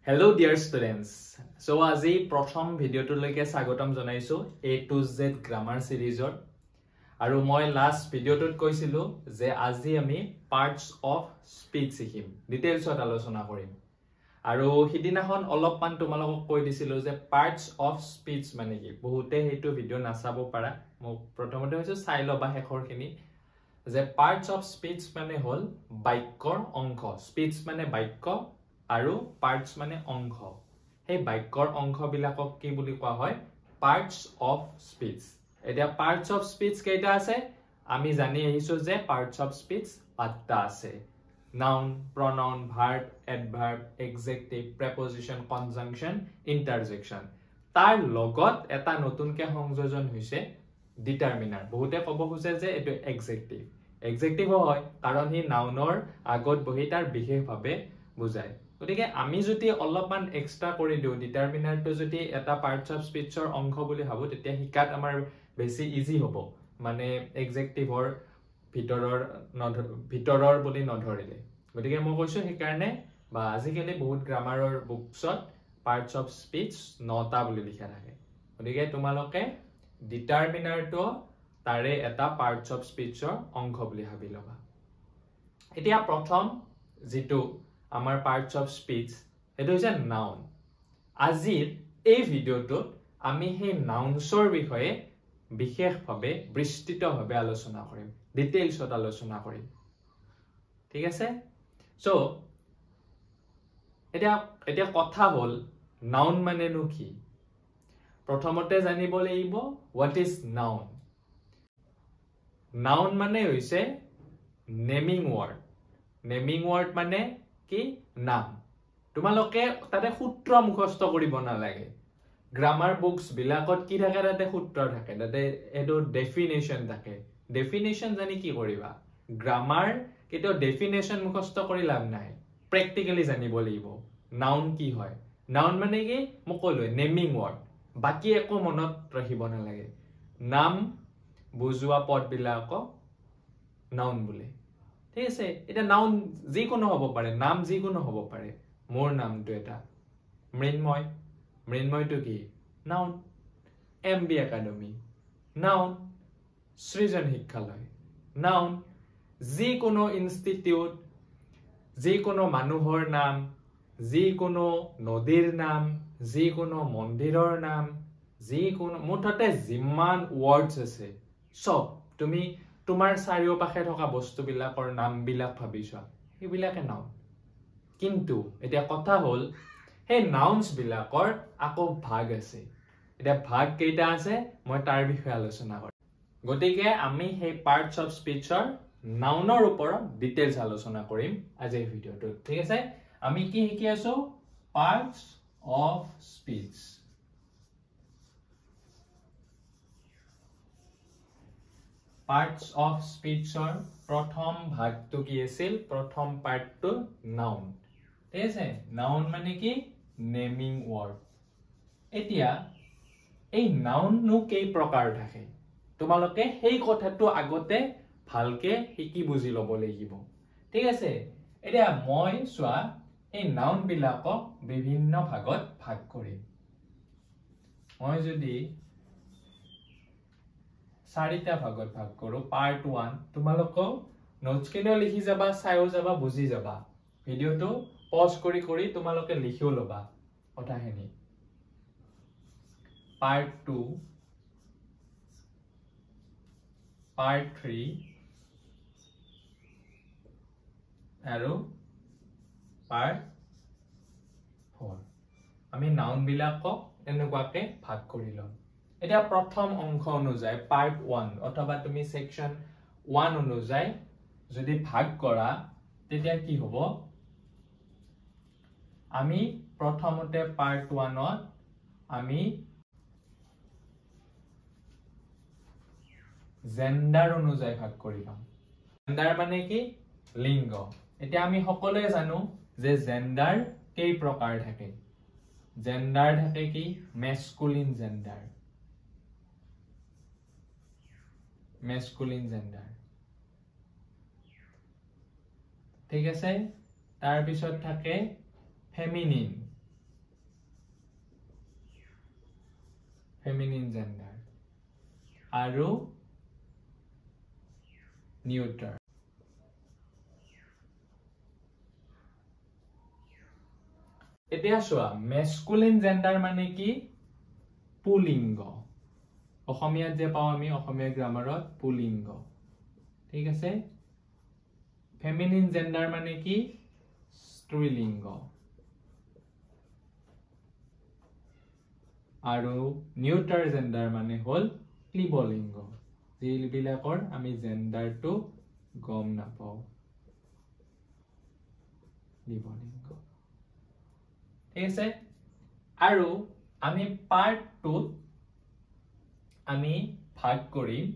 Hello dear students. So আজি প্ৰথম ভিডিওটোলৈকে স্বাগতম জনাইছো A to Z গ্ৰামাৰ সিৰিজৰ আৰু মই লাষ্ট ভিডিওটোত কৈছিলো যে আজি আমি পাৰ্টস অফ স্পীচ শিকিম ডিটেইলছত আলোচনা কৰিম আৰু হিদিনাখন অলপমান তোমালোকক কৈ দিছিলো যে পাৰ্টস অফ স্পীচ মানে কি বহুতে হেতু ভিডিও নাচাব পাৰা মই প্ৰথমতে কৈছো চাই লবা শেষৰখিনি যে পাৰ্টস অফ স্পীচ মানে হল বাক্যৰ অংশ স্পীচ মানে বাক্য আৰু পাৰ্টস মানে অংশ এই বাক্যৰ অংশ বিলাকক কি বুলি কোৱা হয় পাৰ্টস অফ স্পীচ এতিয়া পাৰ্টস অফ স্পীচ কেইটা আছে আমি জানি আহিছো যে পাৰ্টস অফ স্পীচ পাঁচটা আছে noun pronoun verb adverb adjective preposition conjunction interjection তাৰ লগত এটা নতুনকে সংযোজন হৈছে ডিটাৰমিনাৰ বহুতে ক'ব খুজে যে এটো adjective হয় কাৰণ হি নাউনৰ আগত বহি তাৰ বিশেষভাৱে বুজায় গতিকে আমি যদি অলপমান এক্সট্ৰা কৰি দিও ডিটাৰমিনাৰটো যদি এটা পাৰ্টস অফ স্পীচৰ অংশ বুলি ভাবো তেতিয়া হিকাত আমাৰ বেছি ইজি হ'ব মানে এডজেক্টিভৰ ভিতৰৰ বুলি নধৰিলে গতিকে মই কৈছো সেইকাৰণে বা আজিকালি বহুত গ্ৰামাৰৰ বুকছত পাৰ্টস অফ স্পীচ 9টা বুলি লিখা থাকে গতিকে তোমালোকে ডিটাৰমিনাৰটো তাৰে এটা পাৰ্টস অফ স্পীচৰ অংশ বুলি ভাবি লবা এতিয়া প্ৰথম যেটো আমাৰ পাৰ্টস অফ স্পীচ এটো হৈছে নাউন আজিৰ এই ভিডিওটোত আমি হে নাউনছৰ বিষয়ে বিশেষভাৱে বিস্তৃতভাৱে আলোচনা কৰিম ডিটেইলছত আলোচনা কৰিম ঠিক আছে সো এতিয়া কথা হল নাউন মানে নো কি প্ৰথমতে জানিব লাগিব what is noun noun মানে হৈছে নেমিং word মানে কি নাম তোমালোকে তাতে সূত্ৰ মুখস্থ কৰিব নালাগে গ্ৰামাৰ বুকস বিলাকত কি থাকে তাতে সূত্ৰ থাকে তাতে এটো ডেফিনেশন থাকে ডেফিনেশন জানি কি কৰিবা গ্ৰামাৰ কেটো ডেফিনেশন মুখস্থ কৰি লাভ নাই প্ৰ্যাকটিক্যালি জানিব লাগিব নাউন কি হয় নাউন মানে কি মই কলোৱে নেমিং word বাকি একো মনত ৰাখিব নালাগে নাম বুজোৱা পদ বিলাকক নাউন বোলে ঠিক আছে এটা নাউন যি কোনো হ'ব পাৰে নাম যি কোনো হ'ব পাৰে মোৰ নামটো এটা মৃন্ময়টো কি নাউন MB একাডেমি নাউন সৃজন শিক্ষালয় নাউন যি কোনো ইনষ্টিটিউট যি কোনো মানুহৰ নাম যি কোনো নদীৰ নাম যি কোনো মন্দিৰৰ নাম যি কোনো মুঠতে যিমান ওয়াৰ্ডছ আছে সব তুমি তোমাৰ চাৰিওপাশে থকা বস্তুবিলাকৰ নামবিলাক ভাবিছা এইবিলাকে নাউন কিন্তু এতিয়া কথা হল হে নাউনছ বিলাকৰ আকৌ ভাগ আছে এতিয়া ভাগ কেইটা আছে মই তাৰ বিষয়ে আলোচনা কৰিম গতিকে আমি হে পাৰ্টস অফ স্পীচৰ নাউনৰ ওপৰত ডিটেইলছ আলোচনা কৰিম আজিৰ ভিডিওটো ঠিক আছে আমি কি শিকি আছো parts of speech parts of স্পীচৰ প্ৰথম ভাগটো কি আছিল প্ৰথম পাৰ্টটো নাউন ঠিক আছে নাউন মানে কি নেমিং word এতিয়া এই নাউন নো কেই প্ৰকাৰ থাকে তোমালোকে সেই কথাটো আগতে ভালকে শিকি বুজি ল'ব লাগিব ঠিক আছে এতিয়া মই সোৱা এই নাউন বিলাকক বিভিন্ন ভাগত ভাগ কৰিম মই যদি 4টা ভাগত ভাগ কৰো পাৰ্ট 1 তোমালোকক নোটছ কিনে লিখি যাবা চাইও যাবা বুজি যাবা ভিডিওটো পজ কৰি তোমালোকে লিখিও লবা কথাখিনি পাৰ্ট 2 পাৰ্ট 3 আৰু পাৰ্ট 4 আমি নাউন বিলাকক এনেকুৱাকে ভাগ কৰি লম এতিয়া প্ৰথম অংশ অনুযায়ী পাৰ্ট 1 অথবা তুমি সেকশন 1 অনুযায়ী যদি ভাগ কৰা তেতিয়া কি হ'ব আমি প্ৰথমতে পাৰ্ট 1 ত আমি জেন্ডাৰ অনুযায়ী ভাগ কৰিম জেন্ডাৰ মানে কি লিংগ এতিয়া আমি সকলোৱে জানো যে জেন্ডাৰ কেই প্ৰকাৰ থাকে জেন্ডাৰ থাকে কি মেস্কুলিন জেন্ডাৰ ঠিক আছে তাৰ পিছত থাকে feminine feminine gender aru neuter etia soa masculine gender mane ki pulingo অসমীয়া যে পাও আমি অসমীয়া গ্রামারত পুলিঙ্গ ঠিক আছে feminine gender মানে কি স্ত্রীলিঙ্গ আৰু neuter gender মানে হল ক্লিবলিঙ্গ যিবিলাকৰ আমি জেন্ডাৰ টু গম নাপাও ক্লিবলিঙ্গ ঠিক আছে আৰু আমি পাৰ্ট 2 আমি ভাগ কৰিম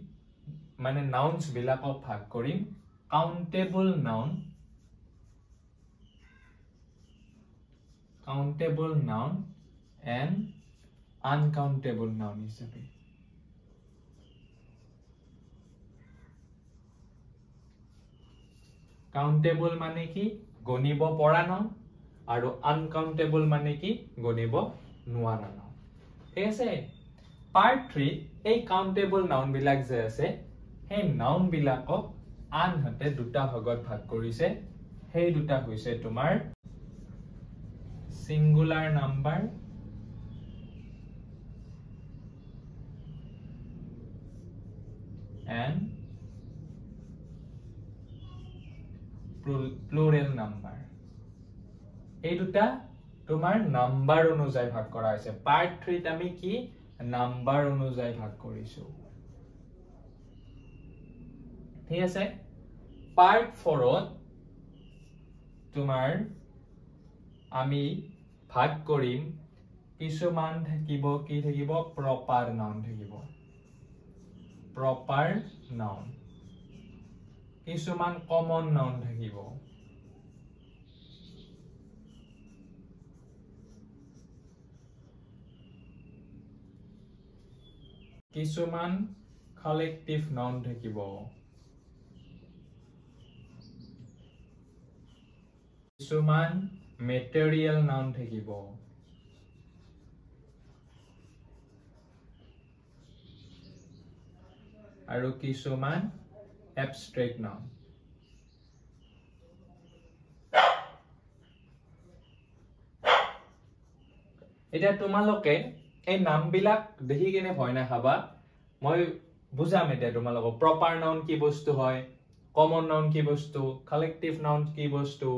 মানে নাউন্স বিলাকক ভাগ কৰিম countable noun and uncountable noun হিসাবে countable মানে কি গণিব পৰা নাউন আৰু uncountable মানে কি গণিব নোৱাৰা নাউন ঠিক আছে পার্ট 3 এই কাউন্টেবল নাউন বিলাক যে আছে সেই নাউন বিলাকক আনহাতে দুটা ভাগত ভাগ কৰিছে সেই দুটা হৈছে তোমাৰ singular number and plural number এই দুটা তোমার নাম্বার অনুযায়ী ভাগ করা হয়েছে পার্ট 3 ত আমি কি নাম্বার অনুযায়ী ভাগ কৰিছো ঠিক আছে পাৰ্ট 4 ত তোমাৰ আমি ভাগ কৰিম কিছুমান থাকিব কি থাকিব প্ৰপাৰ নাউন থাকিব প্ৰপাৰ নাউন কিছুমান কমন নাউন থাকিব কিছুমান কালেক্টিভ নাউন থাকিব কিছুমান material noun থাকিব আৰু কিছুমান abstract noun এটা তোমালোকে এই নামবিলাক দেখি কিনে ভয় নাখাবা মই বুজাম এটা তোমালোকক proper noun কি বস্তু হয় common noun কি বস্তু collective noun কি বস্তু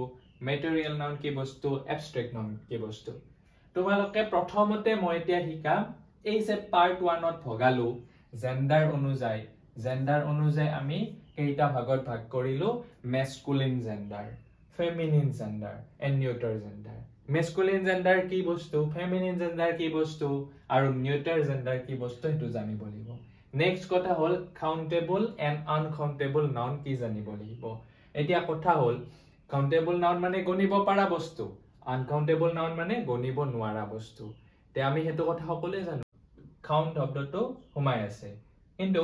material noun কি বস্তু abstract noun কি বস্তু তোমালোকে প্ৰথমতে মই এতিয়া শিকাম এই যে পাৰ্ট 1 ত ভগালো জেন্ডাৰ অনুযায়ী আমি কেইটা ভাগত ভাগ কৰিলো masculine gender feminine gender and neuter gender masculine gender কি বস্তু feminine gender কি বস্তু আৰু neuter gender কি বস্তু হেতু জানিব লাগিব নেক্সট কথা হল countable and uncountable noun কি জানিব লাগিব এতিয়া কথা হল countable noun মানে গণিব পাৰা বস্তু uncountable noun মানে গণিব নোৱাৰা বস্তু তে আমি হেতু কথা সকলোৱে জানো count শব্দটো সোমাই আছে কিন্তু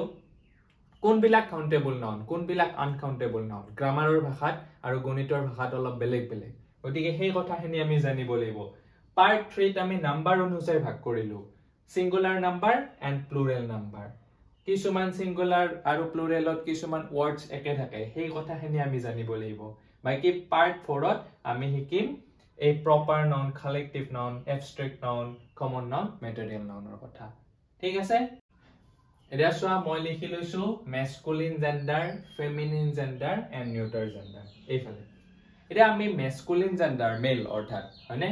কোনবিলাক countable noun কোনবিলাক uncountable noun গ্ৰামাৰৰ ভাষাত আৰু গণিতৰ ভাষাত অলপ বেলেগ বেলেগ গতিকে সেই কথাখিনি আমি জানিব লাগিব পার্ট 3 ত আমি নাম্বার অনুযায়ী ভাগ কৰিলো singular number and plural number কিছুমান সিঙ্গুলাৰ আৰু প্লুরালত কিছুমান ওয়ার্ডস একে থাকে সেই কথাখিনি আমি জানিব লাগিব বাকি পার্ট 4 ত আমি শিকিম এই proper noun collective noun abstract noun common noun material নাউনৰ কথা ঠিক আছে এতিয়া সোয়া মই লিখি লৈছো masculine gender feminine gender and neuter gender এইফালে এটা আমি masculine gender male অৰ্থাৎ হয়নে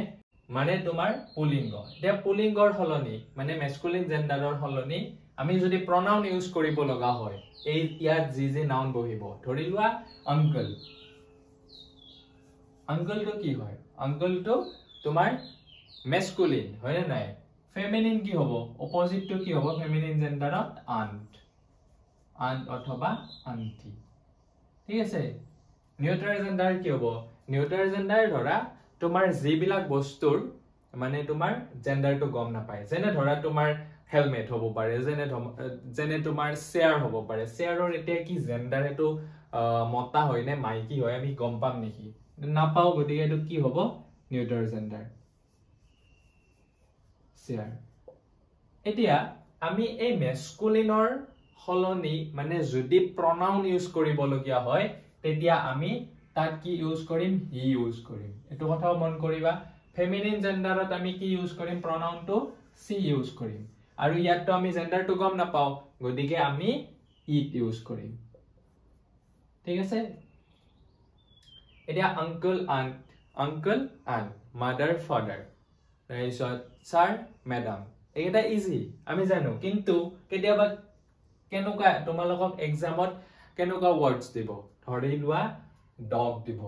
মানে তোমাৰ পুলিঙ্গ এটা পুলিঙ্গৰ হলনি মানে masculine genderৰ হলনি আমি যদি pronoun ইউজ কৰিব লগা হয় এই ইয়াত যি নাউন বহিব ধৰি লোৱা uncle uncle to কি হয় uncle to তোমাৰ masculine হয় নাই feminine কি হ'ব opposite to কি হ'ব feminine genderত aunt অথবা auntie ঠিক আছে neuter gender কি হ'ব neuter gender ধৰা তোমাৰ যিবিলাক বস্তুৰ মানে তোমাৰ gender to গম নাপায় যেনে ধৰা তোমাৰ হেলমেট হ'ব পাৰে যেনে তোমাৰ চেয়াৰ হ'ব পাৰে চেয়াৰৰ এতিয়া কি gender এটো মতা হয় নে মাইকী হয় আমি গম পাম নেকি নাপাও গতিকে এটো কি হ'ব neuter gender চেয়াৰ এতিয়া আমি এই মেস্কুলিনৰ হলনি মানে যদি pronoun ইউজ কৰিব লগিয়া হয় তেতিয়া আমি তাত কি ইউজ কৰিম হি ইউজ কৰিম এটো কথাও মন কৰিবা ফেমিনিন জেন্ডাৰত আমি কি ইউজ কৰিম pronoun টো সি ইউজ কৰিম আৰু ইয়াত আমি জেন্ডাৰ টো গম নাপাও গদিকে আমি ইট ইউজ কৰিম ঠিক আছে এতিয়া uncle aunt mother father তাৰপিছত sir madam এটা ইজি আমি জানো কিন্তু কেতিয়াবা কেনেকুৱা তোমালোকক এক্সামত কেনেকুৱা ওয়াৰ্ডস দিব ধৰি লোৱা ডগ দিব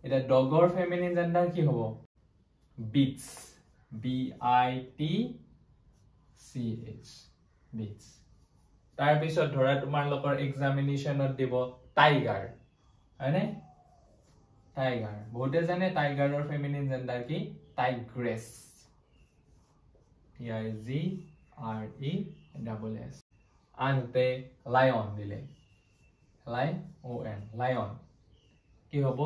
এটা ডগৰ ফেমিনিন জেন্ডাৰ কি হ'ব bitch B I T C H bitch তাৰ পিছত ধৰা তোমালোকৰ এক্সামিনেশনত দিব টাইগাৰ হয়নে টাইগাৰ বহুতে জানে টাইগাৰৰ ফেমিনিন জেন্ডাৰ কি tigress T I G R E double S আনতে লায়ন দিলে লায়ন কি হ'ব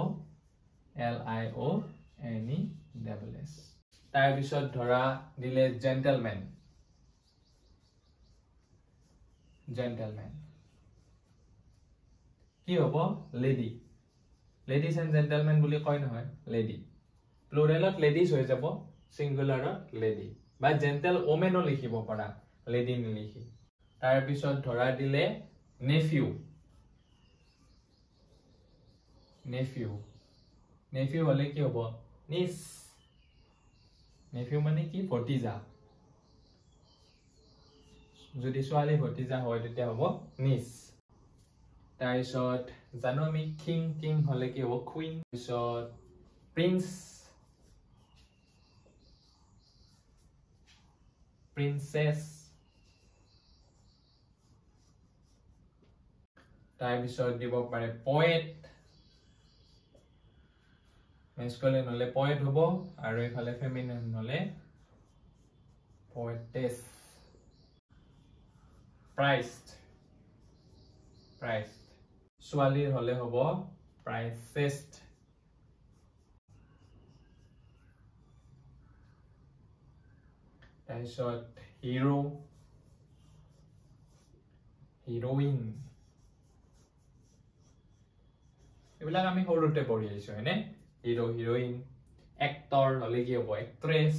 L I O N E double S তাৰ পিছত ধৰা দিলে জেন্টলম্যান কি হ'ব লেডি ladies and gentlemen বুলি কয় নহয় lady প্লুৰালত ladies হৈ যাব সিঙ্গুলাৰত lady বা জেন্টল ওমেনও লিখিব পাৰা lady নিলিখি তাৰ পিছত ধৰা দিলে nephew হলে কি হ'ব নিস nephew মানে কি ভতিজা যদি ছোৱালী ভতিজা হয় তেতিয়া হ'ব নিস তাৰপিছত জানো আমি কিং হলে কি হ'ব কুইন পিছত প্ৰিন্সেস তাৰপিছত দিব পাৰে পয়েট মেস্কুলিন হলে পয়েট হ'ব আৰু ইফালে ফেমিনিন হলে পোয়েটেস প্ৰাইসড ছোৱালীৰ হলে হ'ব প্ৰাইসেস্ট তাৰপিছত হিৰোইন এইবিলাক আমি সৰুতে পঢ়ি আহিছো হয়নে হিৰোইন এক্টৰ হলে কি হ'ব এক্ট্ৰেছ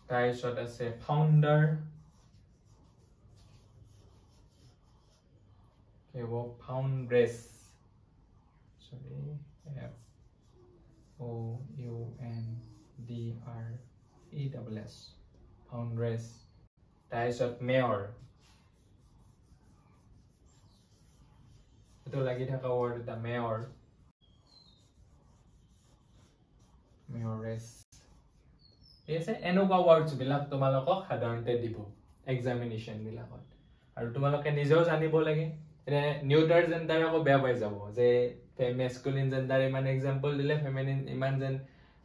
তাৰপিছত আছে ফাউন্ডাৰ কি হ'ব ফাউন্ড্ৰেছ F O U N D R E double S ফাউন্ড্ৰেছ তাৰপিছত মেয়ৰ এটো লাগি থকা ওয়াৰ্ড এটা মেয়ৰেছ এসে এনেকুৱা ওয়াৰ্ডস বিলাক তোমালোকক সাধাৰণতে দিব এক্সামিনেশন বিলাকত আৰু তোমালোকে নিজেও জানিব লাগে নিউটাৰ জেন্ডাৰ আকৌ বেয়া পাই যাব যে মেস্কুলিন জেন্ডাৰ ইমান এক্সাম্পল দিলে ফেমিনিন ইমান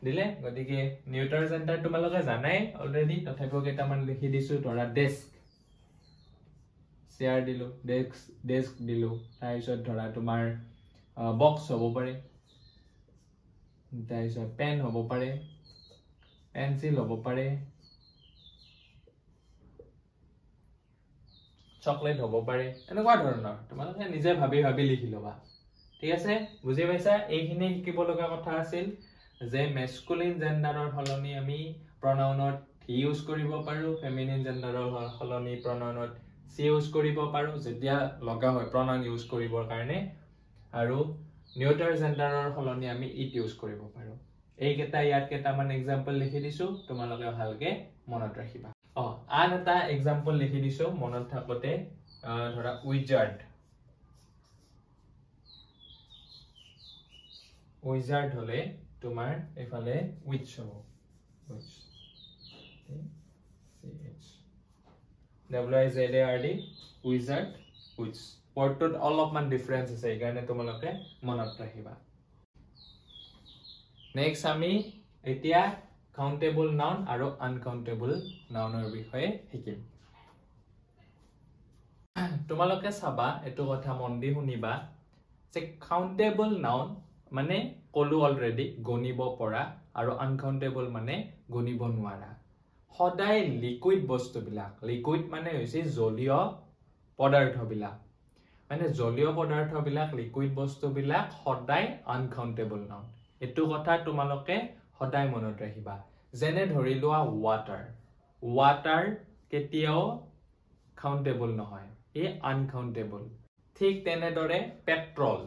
দিলে গতিকে নিউটাৰ জেন্ডাৰ তোমালোকে জানাই অলৰেডি তথাপিও কেইটামান লিখি দিছো ধৰা ডেস্ক চেয়াৰ দিলো ডেস্ক দিলো তাৰপিছত ধৰা তোমাৰ বক্স হ'ব পাৰে তাৰপিছত পেন হ'ব পাৰে পেন্সিল হ'ব পাৰে চকলেট হ'ব পাৰে এনেকুৱা ধৰণৰ তোমালোকে নিজে ভাবি লিখি লবা ঠিক আছে বুজি পাইছা এইখিনি শিকিব লগা কথা আছিল যে মেস্কুলিন জেন্ডাৰৰ হলনি আমি pronounত he ইউজ কৰিব পাৰো ফেমিনিন জেন্ডাৰৰ হলনি pronounত she ইউজ কৰিব পাৰো যেতিয়া লগা হয় pronoun ইউজ কৰিবৰ কাৰণে আৰু নিউটাৰ জেন্ডাৰৰ হলনি আমি it ইউজ কৰিব পাৰো এইকেটা ইয়াত কেটামান এক্সাম্পল লিখি দিছো তোমালোকে ভালকে মনত ৰাখিবা আন এটা এক্সাম্পল লিখি দিছো মনত থাকতে ধৰা উইজাৰ্ড হলে তোমাৰ এফালে উইচ হ'ব উইচ WIZARD উইজাৰ্ড উইচ ওয়াৰ্ডটোত অলপমান ডিফাৰেন্স আছে এই কাৰণে তোমালোকে মনত ৰাখিবা নেক্সট আমি এতিয়া কাউন্টেবল নাউন আৰু আনকাউন্টেবল নাউনৰ বিষয়ে শিকিম তোমালোকে চাবা এটো কথা মন দি শুনিবা যে কাউন্টেবল নাউন মানে কলো অলৰেডি গণিব পৰা আৰু আনকাউন্টেবল মানে গণিব নোৱাৰা সদায় লিকুইড বস্তুবিলাক লিকুইড মানে হৈছে জলীয় পদাৰ্থবিলাক মানে জলীয় পদাৰ্থবিলাক লিকুইড বস্তুবিলাক সদায় আনকাউন্টেবল নাউন এটো কথা তোমালোকে সদায় মনত ৰাখিবা যেনে ধৰি লোৱা ওয়াটাৰ কেতিয়াও কাউন্টেবল নহয় এ আনকাউন্টেবল ঠিক তেনেদৰে পেট্ৰল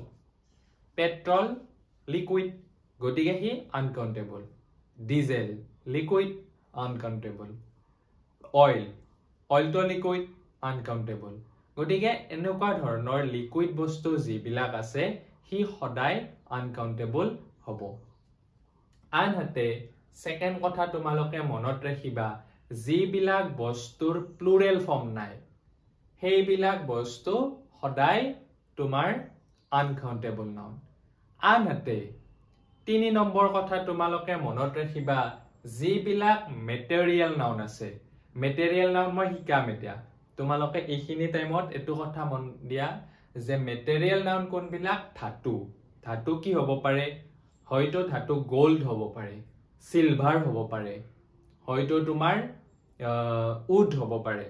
লিকুইড গতিকে হি uncountable diesel liquid uncountable oil তো লিকুইড আনকাউন্টেবল গতিকে এনেকুৱা ধৰণৰ লিকুইড বস্তু যিবিলাক আছে হি সদায় আনকাউন্টেবল হ'ব আনহাতে সেকেন্ড কথা তোমালোকে মনত ৰাখিবা যিবিলাক বস্তুৰ প্লুৰেল ফৰ্ম নাই সেইবিলাক বস্তু সদায় তোমাৰ আনকাউন্টেবল নাউন আনহাতে 3 নম্বৰ কথা তোমালোকে মনত ৰাখিবা যিবিলাক মেটেৰিয়েল নাউন আছে মেটেৰিয়েল নাউন মই শিকাম এতিয়া তোমালোকে এইখিনি টাইমত এটো কথা মন দিয়া যে মেটেৰিয়েল নাউন কোনবিলাক ধাতু কি হ'ব পাৰে হয়তো ধাতু গোল্ড হ'ব পাৰে সিলভাৰ হ'ব পাৰে হয়তো তোমাৰ উড হ'ব পাৰে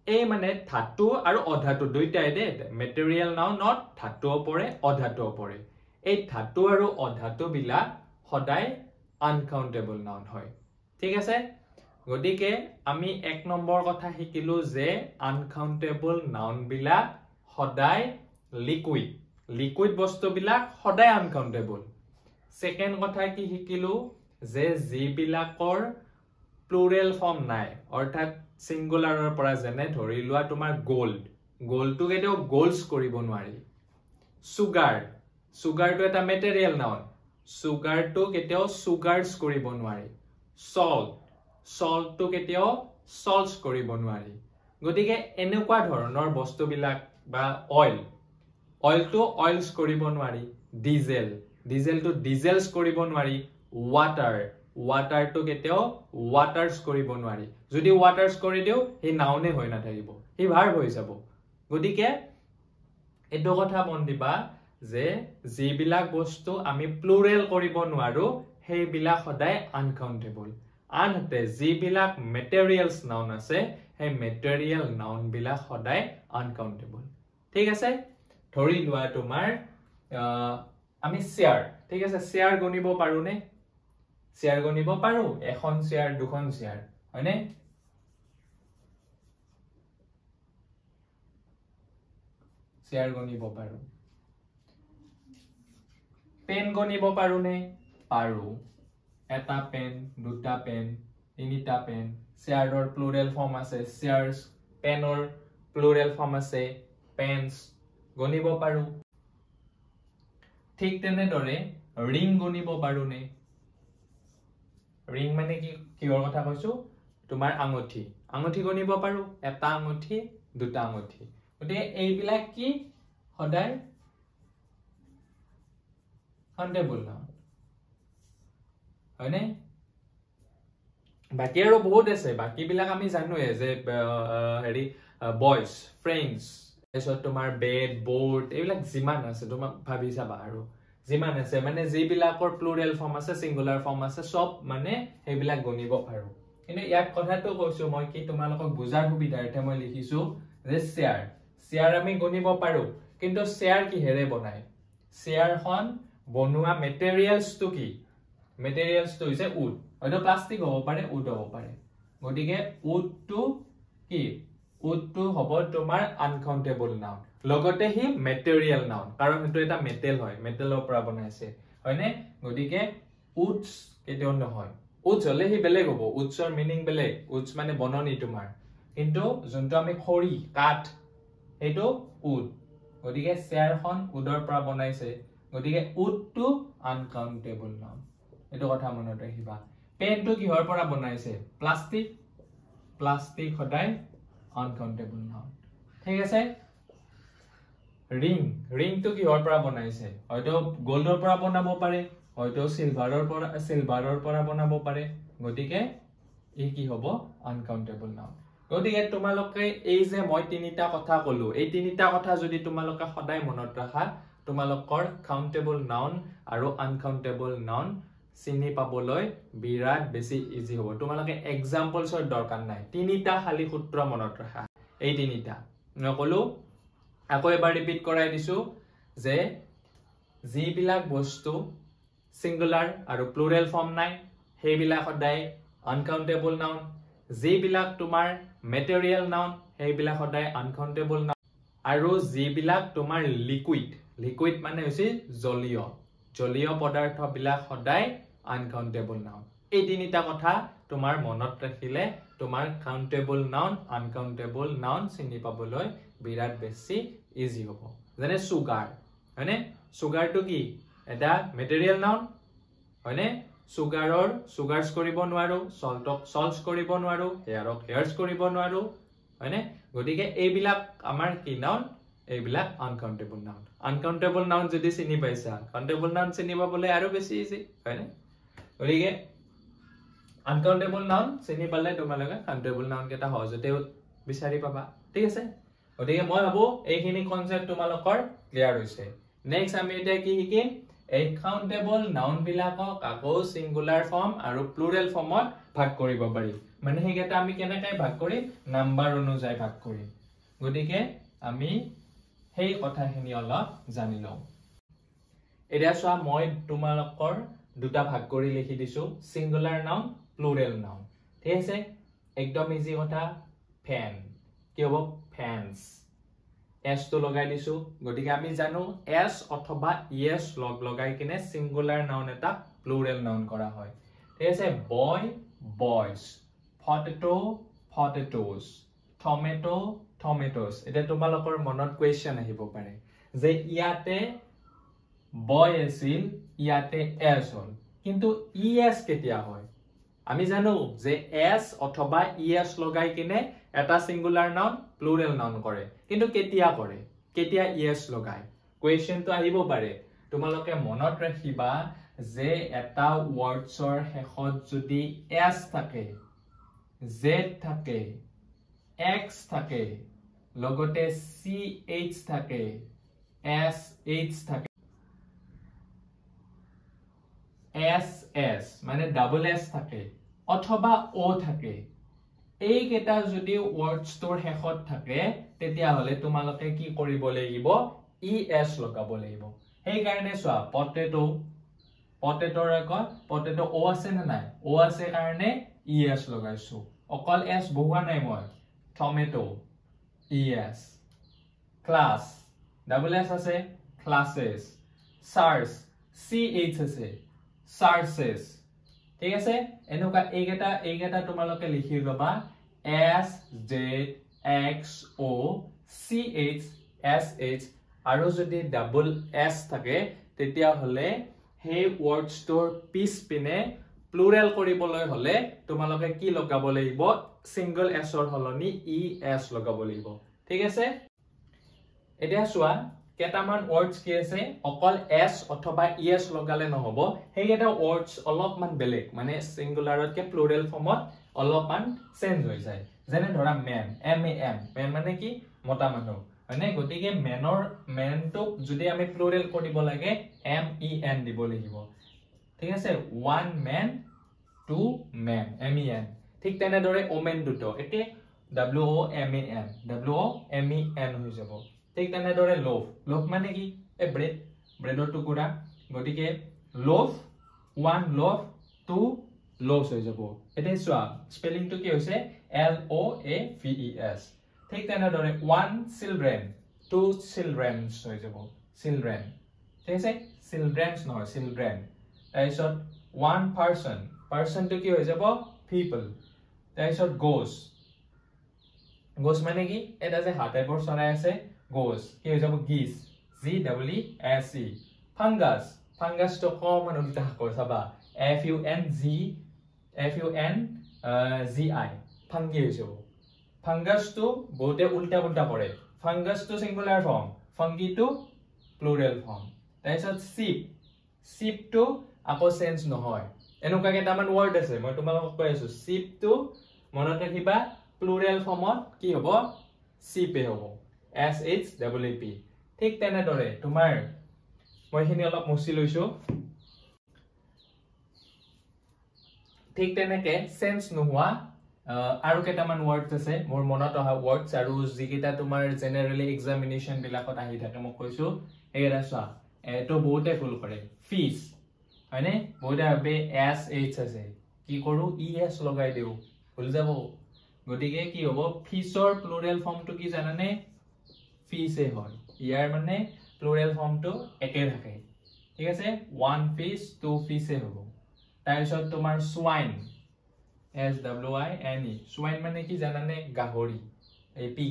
এই মানে ধাতু আৰু অধাতু দুইটাই দে মেটেৰিয়েল নাউনত ধাতুও পৰে অধাতুও পৰে এই ধাতু আৰু অধাতু বিলাক সদায় আনকাউন্টেবল নাউন হয় ঠিক আছে গতিকে আমি 1 নম্বৰ কথা শিকিলো যে আনকাউন্টেবল নাউন বিলাক সদায় লিকুইড বস্তু বিলাক সদায় আনকাউন্টেবল সেকেন্ড কথা কি শিকিলো যে যিবিলাকৰ প্লুৰেল ফৰ্ম নাই অৰ্থাৎ সিঙ্গুলাৰৰ পৰা যেনে ধৰি লোৱা তোমাৰ গোল্ডটো কেতিয়াও গোল্ডছ কৰিব নোৱাৰি সুগাৰটো এটা মেটেৰিয়েল নাউন সুগাৰটো কেতিয়াও সুগাৰছ কৰিব নোৱাৰি সল্টটো কেতিয়াও সল্টছ কৰিব নোৱাৰি গতিকে এনেকুৱা ধৰণৰ বস্তুবিলাক বা অইলটো অইলছ কৰিব নোৱাৰি ডিজেলটো ডিজেলছ কৰিব নোৱাৰি ওয়াটাৰটো কেতিয়াও ওয়াটাৰছ কৰিব নোৱাৰি যদি ওয়াটাৰছ কৰি দিও হে নাউনে হৈ নাথাকিব হে ভাৰ্ব হৈ যাব গতিকে এটো কথা মন দিবা যে যিবিলাক বস্তু আমি প্লুৰেল কৰিব নোৱাৰো সেইবিলাক সদায় আনকাউন্টেবল আনহাতে যিবিলাক মেটেৰিয়েলছ নাউন আছে সেই মেটেৰিয়েল নাউন বিলাক সদায় আনকাউন্টেবল ঠিক আছে ধৰি লোৱা তোমাৰ আমি শেয়াৰ ঠিক আছে শেয়াৰ গণিব পাৰো নে শেয়াৰ গণিব পাৰো এখন শেয়াৰ দুখন শেয়াৰ হয়নে শেয়াৰ গণিব পাৰো পেন গণিব পাৰো নে পাৰো এটা পেন দুটা পেন তিনিটা পেন শেয়াৰৰ প্লুৰেল ফৰ্ম আছে শেয়াৰছ পেনৰ প্লুৰেল ফৰ্ম আছে পেনস গণিব পাৰো ঠিক তেনেদৰে ৰিং গণিব পাৰো নে ৰিং মানে কি কিহৰ কথা কৈছো তোমাৰ আঙুঠি গণিব পাৰো এটা আঙুঠি দুটা আঙুঠি গতিকে এইবিলাক কি সদায় কাউন্টেবল নাউন হয়নে বাকি আৰু বহুত আছে বাকি বিলাক আমি জানোৱে যে হেৰি বয়স ফ্ৰেন্ডস এসো তোমাৰ বেড বোৰ্ড এইবিলাক যিমান আছে তোমাক ভাবি চাবা আৰু যিমান আছে মানে যিবিলাকৰ প্লুৰেল ফৰ্ম আছে সিঙ্গুলাৰ ফৰ্ম আছে সব মানে সেইবিলাক গণিব পাৰো কিন্তু ইয়াক কথাটো কৈছো মই কি তোমালোকক বুজাৰ সুবিধাৰ্থে মই লিখিছো যে শেয়াৰ আমি গণিব পাৰো কিন্তু শেয়াৰ কি হেৰে বনায় শেয়াৰখন বনোৱা মেটেৰিয়েলছটো কি মেটেৰিয়েলছটো হৈছে উড হয়তো প্লাষ্টিক হ'ব পাৰে উড হ'ব পাৰে গতিকে উডটো হ'ব তোমাৰ আনকাউন্টেবল নাউন লগতে হি মেটেৰিয়েল নাউন কাৰণ এটো এটা মেটেল হয় মেটেলৰ পৰা বনাইছে হয়নে গতিকে উডছ কেতিয়াও নহয় উডছ হলে হি বেলেগ হ'ব উডছৰ মিনিং বেলেগ উডছ মানে বননি তোমাৰ কিন্তু যোনটো আমি খৰি কাঠ এটো উড গতিকে শেয়াৰখন উডৰ পৰা বনাইছে গতিকে উডটো আনকাউন্টেবল নাউন এটো কথা মনত ৰাখিবা পেনটো কিহৰ পৰা বনাইছে প্লাষ্টিক সদায় আনকাউন্টেবল নাউন ঠিক আছে ৰিংটো কিহৰ পৰা বনাইছে হয়তো গোল্ডৰ পৰা বনাব পাৰে হয়তো সিলভাৰৰ পৰা বনাব পাৰে গতিকে এই কি হ'ব আনকাউন্টেবল নাউন গতিকে তোমালোকে এই যে মই তিনিটা কথা কলো এই তিনিটা কথা যদি তোমালোকে সদায় মনত ৰাখা তোমালোকৰ কাউন্টেবল নাউন আৰু আনকাউন্টেবল নাউন চিনি পাবলৈ বিৰাট বেছি ইজি হ'ব তোমালোকে এক্সাম্পলছৰ দৰকাৰ নাই তিনিটা খালি সূত্ৰ মনত ৰাখা এই তিনিটা নকলো আকৌ এবাৰ ৰিপিট কৰাই দিছো যে যিবিলাক বস্তু সিঙ্গুলাৰ আৰু প্লুৰেল ফৰ্ম নাই সেইবিলাক সদায় আনকাউন্টেবল নাউন যিবিলাক তোমাৰ মেটেৰিয়েল নাউন সেইবিলাক সদায় আনকাউন্টেবল নাউন আৰু যিবিলাক তোমাৰ লিকুইড মানে হৈছে জলীয় পদাৰ্থ বিলাক সদায় আনকাউন্টেবল নাউন এই তিনিটা কথা তোমাৰ মনত ৰাখিলে তোমাৰ কাউন্টেবল নাউন আনকাউন্টেবল নাউন চিনি পাবলৈ বিৰাট বেছি ইজি হ'ব যেনে সুগাৰ হয়নে সুগাৰটো কি এটা মেটেৰিয়েল নাউন হয়নে সুগাৰ্ছ কৰিব নোৱাৰো সল্টক সল্টছ কৰিব নোৱাৰো হেয়াৰক হেয়াৰছ কৰিব নোৱাৰো হয়নে গতিকে এইবিলাক আমাৰ কি নাউন এইবিলাক আনকাউন্টেবল নাউন যদি চিনি পাইছা কাউন্টেবল নাউন চিনি পাবলৈ আৰু বেছি ইজি হয়নে গতিকে আনকাউন্টেবল নাউন চিনি পালে তোমালোকে কাউন্টেবল নাউন কেইটা সহজতে বিচাৰি পাবা ঠিক আছে গতিকে মই ভাবো এইখিনি কনসেপ্ট তোমালোকৰ ক্লিয়াৰ হৈছে নেক্সট আমি এতিয়া কি শিকিম এই কাউন্টেবল নাউন বিলাকক আকৌ সিঙ্গুলাৰ ফৰ্ম আৰু প্লুৰেল ফৰ্মত ভাগ কৰিব পাৰি মানে হেগেটা আমি কেনেকৈ ভাগ কৰিম নাম্বাৰ অনুযায়ী ভাগ কৰিম গতিকে আমি সেই কথাখিনি অলপ জানি লওঁ এতিয়া চোৱা মই তোমালোকৰ দুটা ভাগ কৰি লিখি দিছো সিঙ্গুলাৰ নাউন প্লুৰেল নাউন ঠিক আছে একদম ইজি কথা ফেন কি হ'ব ফেন্স s তো লগাই দিছো গতিকে আমি জানো s অথবা es লগাই কিনে সিঙ্গুলাৰ নাউন এটা প্লুৰেল নাউন কৰা হয় ঠিক আছে বয় বয়স পটেটো পটেটোস টমেটো টমেটোস এটা তোমালোকৰ মনত কোৱেশ্চন আহিব পাৰে যে ইয়াতে বয় আছিল ইয়াতে s হ'ল কিন্তু es কেতিয়া হয় আমি জানো যে s অথবা es লগাই কিনে এটা সিঙ্গুলাৰ নাউন প্লুৰেল নাউন কৰে কিন্তু কেতিয়া es লগাই কোৱেশ্চনটো আহিব পাৰে তোমালোকে মনত ৰাখিবা যে এটা ওয়াৰ্ডছৰ শেষত যদি s থাকে z থাকে x থাকে লগতে ch থাকে sh থাকে ss মানে ডাবল s থাকে অথবা o থাকে এই কেটা যদি ওয়াৰ্ডছটোৰ শেষত থাকে তেতিয়া হলে তোমালোকে কি কৰিব লাগিব es লগাব লাগিব সেই কাৰণে চোৱা পটেটোৰ আগত পটেটো o আছে না নাই o আছে কাৰণে es লগাইছো অকল s বহুৱা নাই মই tomato es class double s আছে ক্লাसेस সাৰ্চ ch আছে সাৰ্চেস ঠিক আছে এনেকুৱা এইকেটা তোমালোকে লিখি লবা s j x o c h s h আৰু যদি ডাবল s থাকে তেতিয়া হলে সেই ওয়াৰ্ডছটোৰ পিছ পিনে প্লুৰেল কৰিবলৈ হলে তোমালোকে কি লগাব লাগিব সিঙ্গল s ৰ হলনি es লগাব লাগিব ঠিক আছে এতিয়া চোৱা কেটামান ওয়াৰ্ডছ কি আছে অকল s অথবা es লগালে নহব হেইটা ওয়াৰ্ডছ অলপমান বেলেগ মানে সিঙ্গুলাৰতকে প্লুৰেল ফৰ্মত অলপমান চেঞ্জ হৈ যায় যেনে ধৰা ম্যান man মানে কি মতা মানুহ মানে গতিকে মেনটো যদি আমি প্লুৰেল কৰিব লাগে men দিব লাগিব ঠিক আছে one man to men men ঠিক তেনে দৰে ওমেন দুটো একে women হৈ যাব ঠিক তেনে দৰে লোভ মানে কি এ ব্ৰেডৰ টুকুৰা গতিকে লোভ ওয়ান লোভ টু লোভস হৈ যাব এতে চোৱা স্পেলিংটো কি হৈছে LOAVES ঠিক তেনে দৰে ওয়ান চিলড্ৰেন টু চিলড্ৰেনস হৈ যাব চিলড্ৰেন ঠিক আছে চিলড্ৰেনস নহয় চিলড্ৰেন তাৰপিছত ওয়ান পাৰসনটো কি হৈ যাব পিপল তাৰপিছত গোস মানে কি এটা যে হাত টাইপৰ চৰাই আছে গোস কি হৈ যাব গিস GEESE ফাংগাস তো কমন উল্টা কৈ চাবা FUNGI ফাংগি হৈ যাব ফাংগাস তো বহুতে উল্টা পৰে ফাংগাস তো সিঙ্গুলাৰ ফৰ্ম ফাংগি তো প্লুৰেল ফৰ্ম তাৰপিছত শিপ তো আকৌ চেঞ্জ নহয় এনেকুৱা কেইটামান ওয়াৰ্ড আছে মই তোমালোকক কৈ আছো শিপ তো মনত ৰাখিবা প্লুৰেল ফৰ্মত কি হ'ব শিপে হ'ব SHEEP ঠিক তেনে দৰে তোমাৰ মই খিনি অলপ মুছি লৈছো ঠিক তেনেকে সেন্স নোহোৱা আৰু কেটামান ওয়াৰ্ডস আছে মোৰ মনত অহা ওয়াৰ্ডস আৰু যিকিটা তোমাৰ জেনাৰেলি এক্সামিনেশন বিলাকত আহি থাকে মই কৈছো এৰা চোৱা এটো বহুতে ভুল কৰে ফিস হয়নে বহুতে ভাবে এস এইচ আছে কি কৰো ইএস লগাই দিও ভুল যাব গটিকে কি হ'ব ফিসৰ প্লুৰাল ফৰ্মটো কি জানানে ফিসে হয় ইয়াৰ মানে প্লুৰাল ফৰ্মটো একে থাকে ঠিক আছে ওয়ান ফিস টু ফিসে হ'ব তাৰপিছত তোমাৰ সোৱাইন SWINE সোৱাইন মানে কি জানানে গাহৰি এপি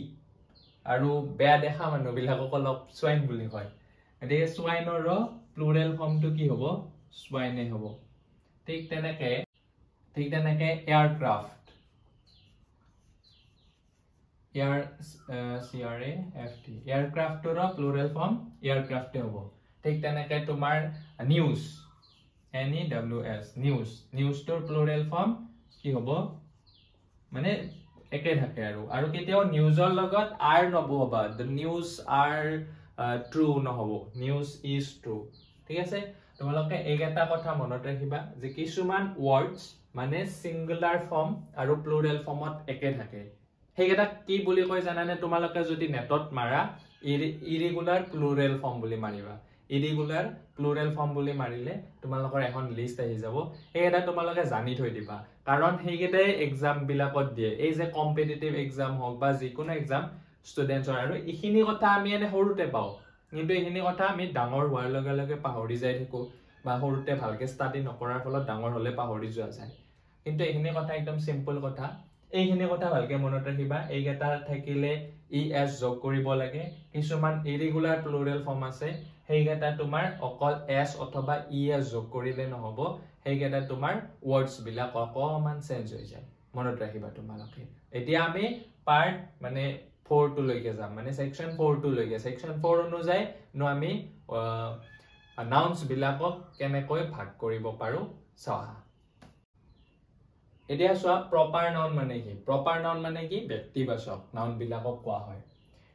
আৰু বেয়া দেখা মানুহ বিলাকক অলপ সোৱাইন বুলি কয় এতে সোৱাইনৰ প্লুৰাল ফৰ্মটো কি হ'ব সোৱাইনে হ'ব ঠিক তেনেকে এয়াৰক্ৰাফট এয়াৰক্ৰাফটৰ প্লুৰাল ফৰ্ম এয়াৰক্ৰাফটে হ'ব ঠিক তেনেকে তোমাৰ নিউজ NEWS নিউজৰ প্লুৰাল ফৰ্ম কি হ'ব মানে একে থাকে আৰু কেতিয়াও নিউজৰ লগত R নবহবা the news are true নহব news is true ঠিক আছে তোমালোকে এইটা কথা মনত ৰাখিবা যে কিছুমান ওয়াৰ্ডস মানে সিঙ্গুলাৰ ফৰ্ম আৰু প্লুৰাল ফর্মত একে থাকে হেগেটা কি বুলি কয় জানানে তোমালোকে যদি নেটত মাৰা ইৰেগুলাৰ প্লুৰাল ফৰ্ম বুলি মাৰিবা ইৰেগুলাৰ প্লুৰাল ফৰ্ম বুলি মাৰিলে তোমালোকৰ এখন লিষ্ট আহি যাব এইটা তোমালোকে জানি থৈ দিবা কাৰণ হেগেটাই এক্সাম বিলাকত দিয়ে এই যে কম্পিটিটিভ এক্সাম হওক বা যিকোনো এক্সাম ষ্টুডেন্টছৰ আৰু ইখিনি কথা আমি এনে সৰুতে পাও কিন্তু ইখিনি কথা আমি ডাঙৰ হোৱাৰ লগে লগে পাহৰি যাই থাকো বা সৰুতে ভালকে ষ্টাডি নকৰাৰ ফলত ডাঙৰ হলে পাহৰি যোৱা যায় কিন্তু ইখিনি কথা একদম সিম্পল কথা এইখিনি কথা ভালকে মনত ৰাখিবা এইকেটা থাকিলে ইএস যোগ কৰিব লাগে কিছুমান ইৰেগুলাৰ প্লুৰাল ফৰ্ম আছে হেইগেটা তোমাৰ অকল এস অথবা ইএস যোগ কৰিলে নহব হেইগেটা তোমাৰ ওয়াৰ্ডস বিলাক অকমান চেঞ্জ হৈ যায় মনত ৰাখিবা তোমালোকে এতিয়া আমি পাৰ্ট মানে 4 টু লৈকে যাম মানে সেকশন 4 টু লৈকে সেকশন 4 অনুযায়ী নো আমি নাউন্স বিলাকক কেনেকৈ ভাগ কৰিব পাৰো চাওহা এতিয়া সোৱা প্ৰপাৰ নাউন মানে কি প্ৰপাৰ নাউন মানে কি ব্যক্তিবাচক নাউন বিলাকক কোৱা হয়